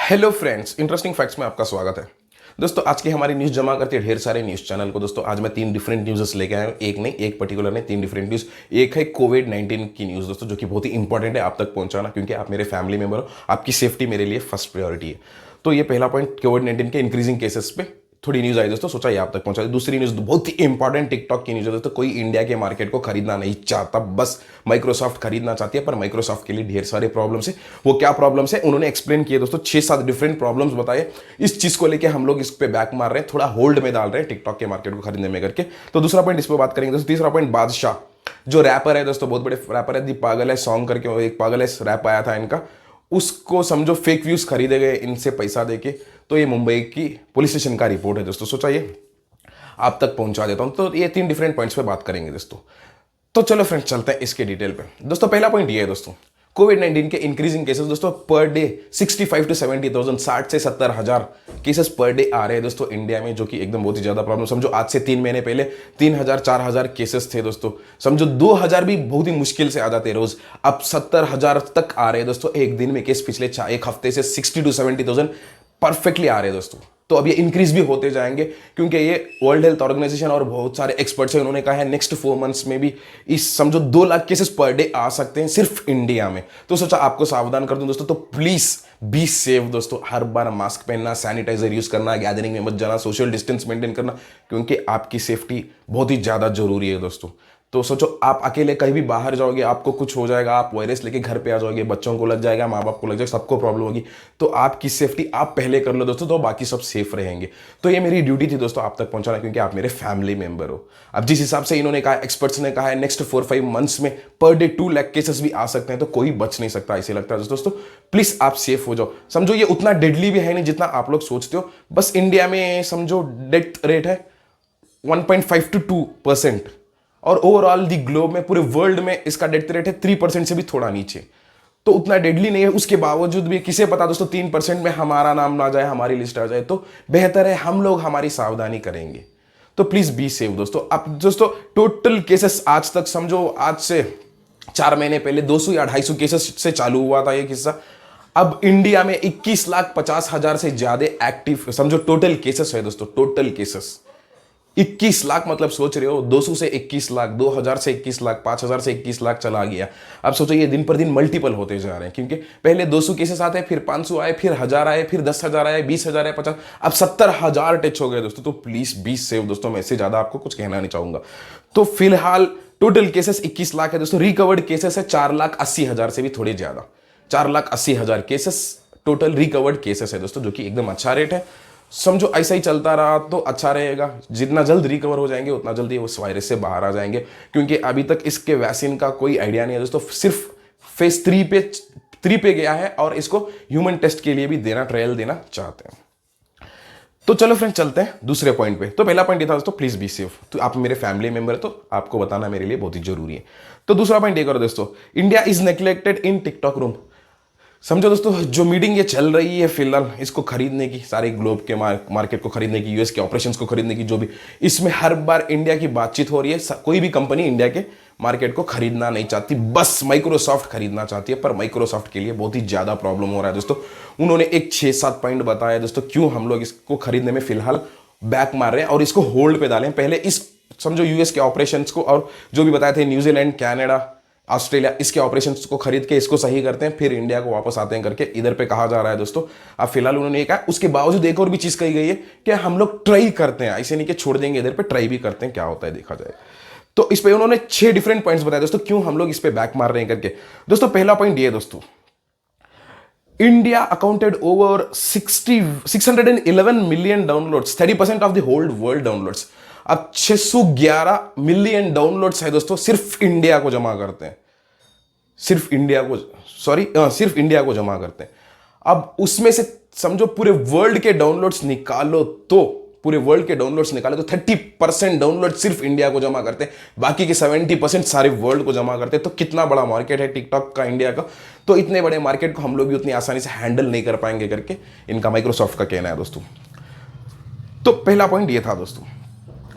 Hello friends, interesting facts में आपका स्वागत है। दोस्तों, आज की हमारी न्यूज़ जमा करती है ढेर सारे न्यूज़ चैनल को। दोस्तों, आज मैं 3 डिफरेंट न्यूज़ लेके आया हूँ, एक नहीं, एक पर्टिकुलर नहीं, 3 डिफरेंट न्यूज़। एक है कोविड-19 की न्यूज़ दोस्तों, जो कि बहुत ही इंपॉर्टेंट है आप तक पहुंचाना, क्योंकि आप मेरे फैमिली मेंबर हो, आपकी सेफ्टी मेरे लिए फर्स्ट प्रायोरिटी है। तो ये पहला पॉइंट, कोविड-19 के इंक्रीजिंग केसेस पे थोड़ी न्यूज़ आई दोस्तों, सोचा ये आप तक पहुंचा दे। दूसरी न्यूज़ बहुत ही इंपॉर्टेंट टिकटॉक की न्यूज़ है दोस्तों। कोई इंडिया के मार्केट को खरीदना नहीं चाहता, बस माइक्रोसॉफ्ट खरीदना चाहती है, पर माइक्रोसॉफ्ट के लिए ढेर सारे प्रॉब्लम्स है। वो क्या प्रॉब्लम्स है उन्होंने एक्सप्लेन किए दोस्तों, 6-7 डिफरेंट प्रॉब्लम्स बताए। इस चीज़ को लेकर हम लोग इस पे बैक मार रहे हैं, थोड़ा होल्ड में डाल रहे हैं टिकटॉक के मार्केट को खरीदने में करके। तो दूसरा पॉइंट इस पर बात करेंगे दोस्तों। तीसरा पॉइंट, बादशाह जो रैपर है दोस्तों, बहुत बड़े रैपर है, दी पागल है सॉन्ग करके वो एक पागल है रैप आया था इनका, उसको समझो फेक व्यूज खरीदे गए इनसे पैसा देके। तो ये मुंबई की पुलिस स्टेशन का रिपोर्ट है दोस्तों, सोचा ये आप तक पहुंचा देता हूं। तो ये 3 डिफरेंट पॉइंट्स पे बात करेंगे दोस्तों। तो चलो फ्रेंड्स, चलते हैं इसके डिटेल पे। दोस्तों, पहला पॉइंट ये है दोस्तों, कोविड-19 के इंक्रीजिंग केसेस दोस्तों पर डे 65 to 70,000, 60 से 70,000 केसेस पर डे आ रहे हैं दोस्तों इंडिया में, जो कि एकदम बहुत ही ज्यादा प्रॉब्लम। समझो आज से 3 महीने पहले 3,000 4,000 केसेस थे दोस्तों। समझो 2,000 भी बहुत ही मुश्किल से आ जाते रोज, अब 70,000 तक आ रहे हैं दोस्तों एक दिन में केस। पिछले एक हफ्ते से 60 to 70,000 परफेक्टली आ रहे हैं दोस्तों। तो अब ये इंक्रीज भी होते जाएंगे, क्योंकि ये वर्ल्ड हेल्थ ऑर्गेनाइजेशन और बहुत सारे एक्सपर्ट्स हैं, उन्होंने कहा है नेक्स्ट 4 मंथ्स में भी इस समझो 2 लाख केसेस पर डे आ सकते हैं सिर्फ इंडिया में। तो सोचा आपको सावधान कर दूं दोस्तों। तो प्लीज बी सेफ दोस्तों, हर बार मास्क पहनना, सैनिटाइजर यूज करना, गैदरिंग में मत जाना, सोशल डिस्टेंस मेंटेन करना, क्योंकि आपकी सेफ्टी बहुत ही ज्यादा जरूरी है दोस्तों। तो सोचो आप अकेले कहीं भी बाहर जाओगे, आपको कुछ हो जाएगा, आप वायरस लेके घर पे आ जाओगे, बच्चों को लग जाएगा, माँ बाप को लग जाएगा, सबको प्रॉब्लम होगी। तो आपकी सेफ्टी आप पहले कर लो दोस्तों, तो बाकी सब सेफ रहेंगे। तो ये मेरी ड्यूटी थी दोस्तों आप तक पहुंचाना, क्योंकि आप मेरे फैमिली मेंबर हो। अब जिस हिसाब से इन्होंने कहा, एक्सपर्ट्स ने कहा है नेक्स्ट 4-5 मंथ्स में पर डे 2 लाख केसेस भी आ सकते हैं, तो कोई बच नहीं सकता ऐसे लगता है दोस्तों। प्लीज आप सेफ हो जाओ। समझो ये उतना डेडली भी है नहीं जितना आप लोग सोचते हो। बस इंडिया में समझो डेथ रेट है 1.5 to 2%, और ओवरऑल दी ग्लोब में, पूरे वर्ल्ड में इसका डेथ रेट है 3% से भी थोड़ा नीचे। तो उतना डेडली नहीं है, उसके बावजूद भी किसे पता दोस्तों 3% में हमारा नाम ना जाए, हमारी लिस्ट आ जाए। तो बेहतर है हम लोग हमारी सावधानी करेंगे। तो प्लीज बी सेफ दोस्तों। अब दोस्तों टोटल केसेस आज तक समझो, आज से 4 महीने पहले 200 या 250 केसेस से चालू हुआ था ये किस्सा। अब इंडिया में 21,50,000 से ज्यादा एक्टिव समझो टोटल केसेस है दोस्तों, टोटल केसेस 21 लाख। मतलब सोच रहे हो 200 से 21 लाख, 2,000 से 21 लाख, 5,000 से 21 लाख चला गया। अब सोचो ये दिन पर दिन मल्टीपल होते जा रहे हैं, क्योंकि पहले 200 केसेस आते हैं, फिर 500 आए, फिर 1,000 आए, फिर 10,000 आए, 20,000 आए, 50, अब 70,000 टच हो गए दोस्तों। तो प्लीज बी सेफ दोस्तों, मैं इससे ज्यादा आपको कुछ कहना नहीं चाहूंगा। तो फिलहाल टोटल केसेस 21 लाख है दोस्तों। रिकवर्ड केसेस है 4,80,000 से भी थोड़े ज्यादा, 4,80,000 केसेस टोटल रिकवर्ड केसेस है दोस्तों, जो कि एकदम अच्छा रेट है। समझो ऐसा ही चलता रहा तो अच्छा रहेगा। जितना जल्द रिकवर हो जाएंगे उतना जल्दी उस वायरस से बाहर आ जाएंगे, क्योंकि अभी तक इसके वैक्सीन का कोई आइडिया नहीं है दोस्तों। सिर्फ फेज 3 पे गया है, और इसको ह्यूमन टेस्ट के लिए भी ट्रायल देना चाहते हैं। तो चलो फ्रेंड, चलते हैं दूसरे पॉइंट पे। तो पहला पॉइंट ये था दोस्तों, प्लीज बी सेफ। तो आप मेरे फैमिली मेंबर है, तो आपको बताना मेरे लिए बहुत ही जरूरी है। तो दूसरा पॉइंट ये करो दोस्तों, India is neglected in TikTok room. समझो दोस्तों, जो मीटिंग ये चल रही है फिलहाल, इसको खरीदने की, सारे ग्लोब के मार्केट को खरीदने की, यूएस के ऑपरेशंस को खरीदने की, जो भी इसमें हर बार इंडिया की बातचीत हो रही है। कोई भी कंपनी इंडिया के मार्केट को खरीदना नहीं चाहती, बस माइक्रोसॉफ्ट खरीदना चाहती है। पर माइक्रोसॉफ्ट के लिए बहुत ही ज्यादा प्रॉब्लम हो रहा है दोस्तों। उन्होंने एक 6-7 पॉइंट बताया दोस्तों, क्यों हम लोग इसको खरीदने में फिलहाल बैक मार रहे हैं और इसको होल्ड पे डालें। पहले इस समझो यूएस के ऑपरेशंस को, और जो भी बताए थे न्यूजीलैंड, कनाडा, ऑस्ट्रेलिया, इसके ऑपरेशंस को खरीद के इसको सही करते हैं, फिर इंडिया को वापस आते हैं करके इधर पे कहा जा रहा है दोस्तों। अब फिलहाल उन्होंने ये कहा, उसके बावजूद एक और भी चीज कही गई है कि हम लोग ट्राई करते हैं, ऐसे नहीं कि छोड़ देंगे, इधर पे ट्राई भी करते हैं, क्या होता है देखा जाए। तो इस पे उन्होंने 6 डिफरेंट पॉइंट्स बताए दोस्तों, क्यों हम लोग इस पे बैक मार रहे हैं करके। दोस्तों पहला पॉइंट ये दोस्तों, India accounted over 611 million downloads, 30% of the whole world downloads. अब 611 मिलियन डाउनलोड्स है दोस्तों, सिर्फ इंडिया को जमा करते हैं, सिर्फ इंडिया को जमा करते हैं। अब उसमें से समझो पूरे वर्ल्ड के डाउनलोड्स निकालो तो, पूरे वर्ल्ड के डाउनलोड्स निकाले तो 30% डाउनलोड सिर्फ इंडिया को जमा करते हैं, बाकी के 70% सारे वर्ल्ड को जमा करते हैं। तो कितना बड़ा मार्केट है टिकटॉक का इंडिया का। तो इतने बड़े मार्केट को हम लोग भी उतनी आसानी से हैंडल नहीं कर पाएंगे करके इनका माइक्रोसॉफ्ट का कहना है दोस्तों। तो पहला पॉइंट ये था दोस्तों।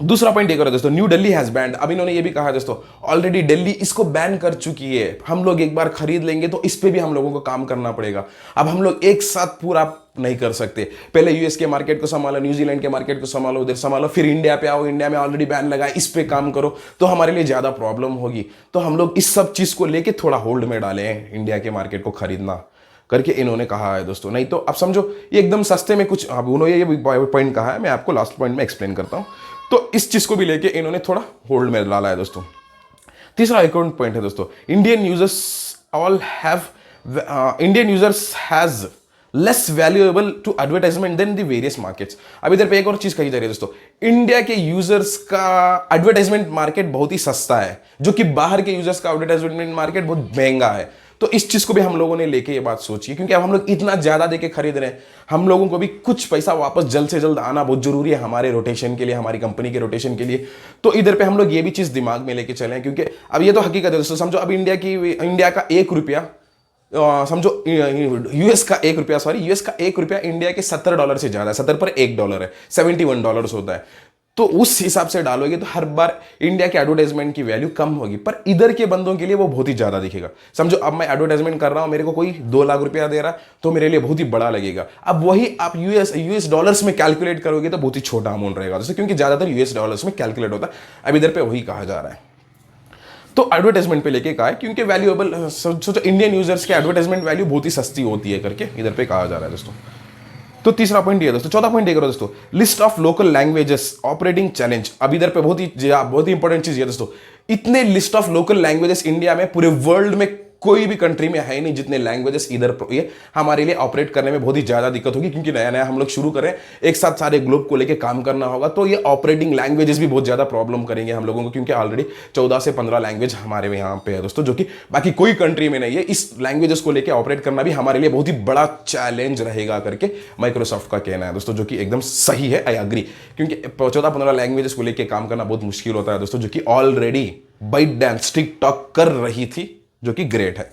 दूसरा पॉइंट ये करो दोस्तों, न्यू दिल्ली हैज बैंड। अब इन्होंने ये भी कहा दोस्तों, ऑलरेडी दिल्ली इसको बैन कर चुकी है, हम लोग एक बार खरीद लेंगे तो इस पे भी हम लोगों को काम करना पड़ेगा। अब हम लोग एक साथ पूरा नहीं कर सकते, पहले यूएस के मार्केट को संभालो, न्यूजीलैंड के मार्केट को संभालो, उधर संभालो, फिर इंडिया पे आओ, इंडिया में ऑलरेडी बैन लगा है, इस पे काम करो, तो हमारे लिए ज्यादा प्रॉब्लम होगी। तो हम लोग इस सब चीज को लेके थोड़ा होल्ड में डाले हैं, इंडिया के मार्केट को खरीदना करके इन्होंने कहा है दोस्तों। नहीं तो अब समझो ये एकदम सस्ते में कुछ, अब उन्होंने ये पॉइंट कहा है, मैं आपको लास्ट पॉइंट में एक्सप्लेन करता हूं। तो इस चीज को भी लेके इन्होंने थोड़ा होल्ड में डाला है दोस्तों। तीसरा एक और पॉइंट है दोस्तों, Indian users has less valuable to advertisement than the various markets. अब इधर पे एक और चीज कही जा रही है दोस्तों, इंडिया के यूजर्स का एडवर्टाइजमेंट मार्केट बहुत ही सस्ता है, जो कि बाहर के यूजर्स का एडवर्टाइजमेंट मार्केट बहुत महंगा है। तो इस चीज को भी हम लोगों ने लेके ये बात सोची, क्योंकि अब हम लोग इतना ज्यादा देके खरीद रहे हैं, हम लोगों को भी कुछ पैसा वापस जल्द से जल्द आना बहुत जरूरी है हमारे रोटेशन के लिए, हमारी कंपनी के रोटेशन के लिए। तो इधर पे हम लोग ये भी चीज दिमाग में लेके चले, क्योंकि अब ये तो हकीकत है दोस्तों। समझो अब इंडिया का 1 रुपया, समझो यूएस का 1 रुपया, यूएस का 1 रुपया इंडिया के $70 से ज्यादा है, 70 पर $1 है, $71 होता है। तो उस हिसाब से डालोगे तो हर बार इंडिया के एडवर्टाइजमेंट की वैल्यू कम होगी, पर इधर के बंदों के लिए वो बहुत ही ज्यादा दिखेगा। समझो अब मैं एडवर्टाइजमेंट कर रहा हूं, मेरे को कोई 2 लाख रुपया दे रहा है, तो मेरे लिए बहुत ही बड़ा लगेगा। अब वही आप यूएस डॉलर्स में कैलकुलेट करोगे तो बहुत ही छोटा अमाउंट रहेगा दोस्तों, क्योंकि ज्यादातर यूएस डॉलर्स में कैलकुलेट होता है। अब इधर पे वही कहा जा रहा है, तो एडवर्टाइजमेंट पे लेके कहा है, क्योंकि वैल्यूएबल, सोचो इंडियन यूजर्स के एडवर्टाइजमेंट वैल्यू बहुत ही सस्ती होती है करके इधर पे कहा जा रहा है दोस्तों। तो तीसरा पॉइंट ये दोस्तों। चौथा पॉइंट ये करो दोस्तों, list of local languages operating challenge. अब इधर पे बहुत ही इंपॉर्टेंट चीज है दोस्तों, इतने list of local languages India में पूरे वर्ल्ड में कोई भी कंट्री में है नहीं जितने लैंग्वेजेस इधर। ये हमारे लिए ऑपरेट करने में बहुत ही ज्यादा दिक्कत होगी, क्योंकि नया नया हम लोग शुरू करें, एक साथ सारे ग्लोब को लेके काम करना होगा, तो ये ऑपरेटिंग लैंग्वेजेस भी बहुत ज्यादा प्रॉब्लम करेंगे हम लोगों को, क्योंकि ऑलरेडी 14 से 15 लैंग्वेज हमारे यहाँ पे है दोस्तों, जो कि बाकी कोई कंट्री में नहीं है। इस लैंग्वेजेस को लेकर ऑपरेट करना भी हमारे लिए बहुत ही बड़ा चैलेंज रहेगा करके माइक्रोसॉफ्ट का कहना है दोस्तों, जो कि एकदम सही है, आई अग्री। क्योंकि 14-15 लैंग्वेजेस को लेकर काम करना बहुत मुश्किल होता है दोस्तों, जो कि ऑलरेडी बाइट डांस टिकटॉक कर रही थी, जो कि ग्रेट है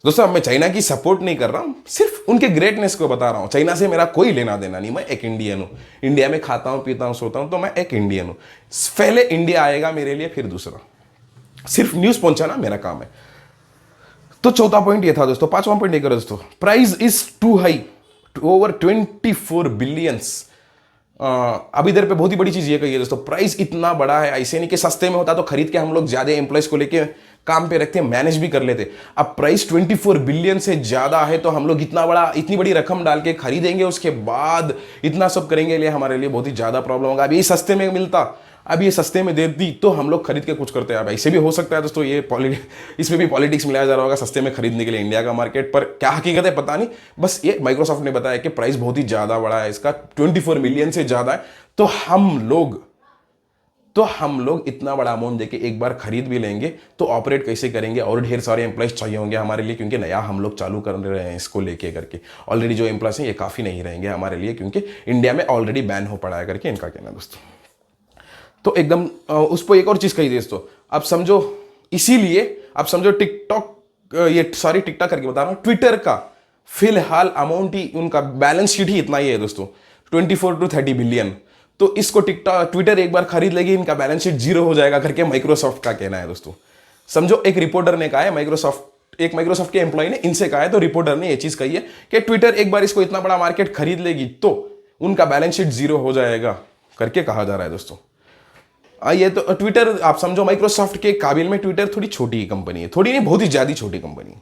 दोस्तों। अब मैं चाइना की सपोर्ट नहीं कर रहा हूं, सिर्फ उनके ग्रेटनेस को बता रहा हूं। चाइना से मेरा कोई लेना देना नहीं, मैं एक इंडियन हूं, इंडिया में खाता हूं, पीता हूं, सोता हूं, तो मैं एक इंडियन हूं। पहले इंडिया आएगा मेरे लिए, फिर दूसरा, सिर्फ न्यूज पहुंचाना मेरा काम है। तो चौथा पॉइंट ये था दोस्तों। पांचवा पॉइंट ये करो दोस्तों, price is too high to over 24 billions. अब इधर पे बहुत ही बड़ी चीज ये कही है दोस्तों, प्राइस इतना बड़ा है, ऐसे नहीं कि सस्ते में होता तो खरीद के हम लोग ज्यादा एम्प्लॉयज को लेके काम पे रखते हैं, मैनेज भी कर लेते। अब प्राइस 24 बिलियन से ज्यादा है, तो हम लोग इतनी बड़ी रकम डाल के खरीदेंगे, उसके बाद इतना सब करेंगे, लिए हमारे लिए बहुत ही ज्यादा प्रॉब्लम होगा। अब ये सस्ते में मिलता, अब ये सस्ते में दे दी तो हम लोग खरीद के कुछ करते हैं। अब ऐसे भी हो सकता है दोस्तों, ये इसमें भी पॉलिटिक्स मिलाया जा रहा होगा सस्ते में खरीदने के लिए इंडिया का मार्केट, पर क्या हकीकत है पता नहीं। बस ये माइक्रोसॉफ्ट ने बताया कि प्राइस बहुत ही ज्यादा बड़ा है इसका, 24 मिलियन से ज्यादा है, तो हम लोग इतना बड़ा अमाउंट देके एक बार खरीद भी लेंगे तो ऑपरेट कैसे करेंगे, और ढेर सारे एम्प्लॉयज चाहिए होंगे हमारे लिए, क्योंकि नया हम लोग चालू कर रहे हैं इसको लेके करके। ऑलरेडी जो एम्प्लॉयज हैं ये काफी नहीं रहेंगे हमारे लिए, क्योंकि इंडिया में ऑलरेडी बैन हो पड़ा है करके इनका कहना दोस्तों। तो एकदम उस पर एक और चीज कही दोस्तों, अब समझो, इसीलिए अब समझो टिकटॉक करके बता रहा हूं, ट्विटर का फिलहाल अमाउंट ही, उनका बैलेंस शीट ही इतना ही है दोस्तों, 24 to 30 बिलियन। तो इसको ट्विटर एक बार खरीद लेगी, इनका बैलेंस शीट 0 हो जाएगा करके माइक्रोसॉफ्ट का कहना है दोस्तों। समझो एक रिपोर्टर ने कहा है, माइक्रोसॉफ्ट के एम्प्लॉय ने इनसे कहा है, तो रिपोर्टर ने यह चीज कही है कि ट्विटर एक बार इसको इतना बड़ा मार्केट खरीद लेगी तो उनका बैलेंस शीट 0 हो जाएगा करके कहा जा रहा है दोस्तों। ये तो ट्विटर, आप समझो माइक्रोसॉफ्ट के काबिल में ट्विटर थोड़ी छोटी कंपनी है, थोड़ी नहीं बहुत ही ज्यादा छोटी कंपनी।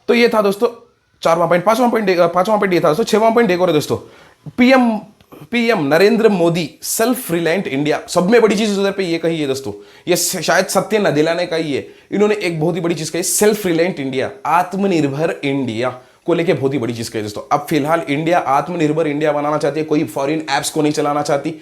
तो ये था दोस्तों चारवां पॉइंट। पांचवां पॉइंट ये था दोस्तों। छठवां पॉइंट एक और है दोस्तों, PM Narendra Modi self reliant India. सब में बड़ी चीज उधर पे ये कही है दोस्तों, ये शायद सत्य न दिलाने का ही है, इन्होंने एक बहुत ही बड़ी चीज कही, सेल्फ रिलायंट इंडिया, आत्मनिर्भर इंडिया को लेके बहुत ही बड़ी चीज कही दोस्तों। अब फिलहाल इंडिया आत्मनिर्भर इंडिया बनाना चाहती है, कोई फॉरेन एप्स को नहीं चलाना चाहती,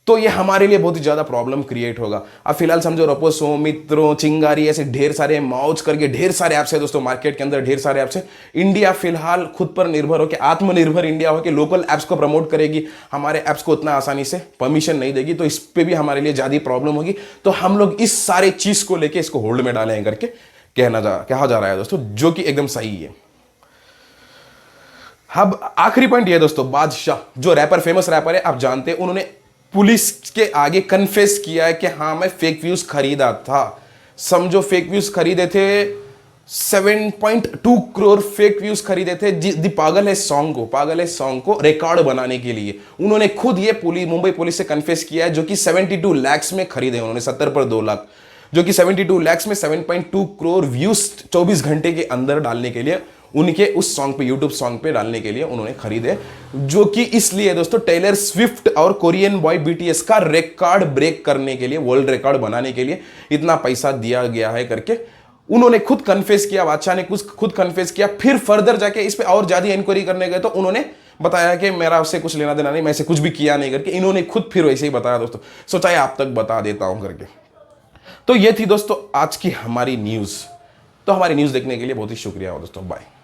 तो ये हमारे लिए बहुत ही ज्यादा प्रॉब्लम क्रिएट होगा। अब फिलहाल समझो रपोसो, मित्रों, चिंगारी, ऐसे ढेर सारे मौज करके ढेर सारे ऐप्स है दोस्तों, मार्केट के अंदर ढेर सारे ऐप्स है। इंडिया फिलहाल खुद पर निर्भर होकर, आत्मनिर्भर इंडिया होकर लोकल ऐप्स को प्रमोट करेगी, हमारे ऐप्स को उतना आसानी से परमिशन नहीं देगी, तो इस पे भी हमारे लिए ज्यादा प्रॉब्लम होगी। तो हम लोग इस सारे चीज को लेके इसको होल्ड में डाले हैं करके कहा जा रहा है दोस्तों, जो कि एकदम सही है। अब आखिरी पॉइंट ये दोस्तों, बादशाह जो रैपर, फेमस रैपर है, आप जानते हैं, उन्होंने पुलिस के आगे कन्फेस किया है कि हाँ मैं फेक व्यूज खरीदा था। समझो फेक व्यूज खरीदे थे, 7.2 करोड़ फेक व्यूज खरीदे थे पागल है सॉन्ग को रिकॉर्ड बनाने के लिए। उन्होंने खुद ये मुंबई पुलिस से कन्फेस किया है, जो कि 72 लाख में खरीदे उन्होंने, 70 पर 2 लाख, जो कि 72 लाख में 7.2 करोड़ व्यूज 24 घंटे के अंदर डालने के लिए, उनके उस सॉन्ग पे, यूट्यूब सॉन्ग पे डालने के लिए उन्होंने खरीदे। जो कि इसलिए दोस्तों टेलर स्विफ्ट और कोरियन बॉय बीटीएस का रिकॉर्ड ब्रेक करने के लिए, वर्ल्ड रिकॉर्ड बनाने के लिए इतना पैसा दिया गया है करके उन्होंने खुद कन्फेस किया। बादशाह ने कुछ खुद कन्फेस किया। फिर फर्दर जाके इस पे और ज्यादा इंक्वायरी करने गए तो उन्होंने बताया कि मेरा उससे कुछ लेना देना नहीं, मैं ऐसे कुछ भी किया नहीं करके इन्होंने खुद फिर वैसे ही बताया दोस्तों। सोचा है आप तक बता देता हूं करके। तो ये थी दोस्तों आज की हमारी न्यूज। तो हमारी न्यूज देखने के लिए बहुत ही शुक्रिया दोस्तों, बाय।